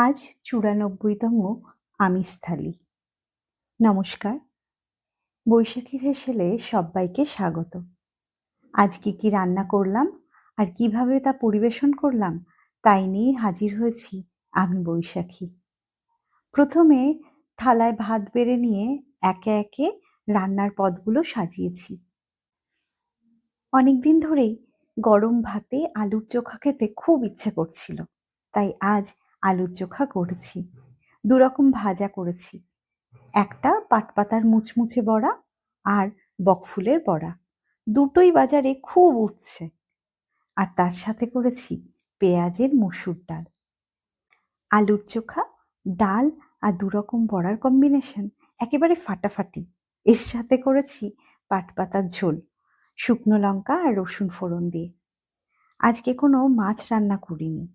আজ ৯৪তম আমিষ থালি। নমস্কার, বৈশাখীর হেসেলে সব্বাইকে স্বাগত। আজ কি রান্না করলাম আর কিভাবে তা পরিবেশন করলাম তাই নিয়েই হাজির হয়েছি আমি বৈশাখী। প্রথমে থালায় ভাত বেড়ে নিয়ে একে একে রান্নার পদগুলো সাজিয়েছি। অনেকদিন ধরেই গরম ভাতে আলুর চোখা খেতে খুব ইচ্ছে করছিল, তাই আজ আলুর চোখা করেছি। দুরকম ভাজা করেছি, একটা পাটপাতার মুচমুচে বড়া আর বকফুলের বড়া। দুটোই বাজারে খুব উঠছে। আর তার সাথে করেছি পেঁয়াজের মসুর ডাল। আলুর চোখা, ডাল আর দুরকম বড়ার কম্বিনেশন একেবারে ফাটাফাটি। এর সাথে করেছি পাটপাতার ঝোল, শুকনো লঙ্কা আর রসুন ফোড়ন দিয়ে। আজকে কোনো মাছ রান্না করিনি।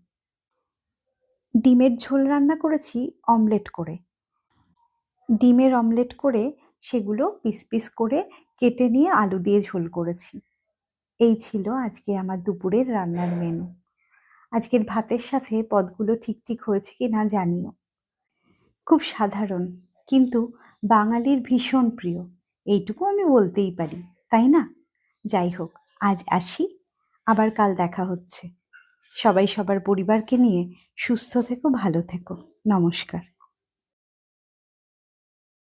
ডিমের ঝোল রান্না করেছি অমলেট করে। ডিমের অমলেট করে সেগুলো পিস পিস করে কেটে নিয়ে আলু দিয়ে ঝোল করেছি। এই ছিল আজকে আমার দুপুরের রান্নার মেনু। আজকের ভাতের সাথে পদগুলো ঠিক হয়েছে কি না জানিও। খুব সাধারণ, কিন্তু বাঙালির ভীষণ প্রিয়, এইটুকু আমি বলতেই পারি, তাই না? যাই হোক, আজ আসি, আবার কাল দেখা হচ্ছে। সবাই সবার পরিবারকে নিয়ে সুস্থ থেকো, ভালো থেকো। নমস্কার।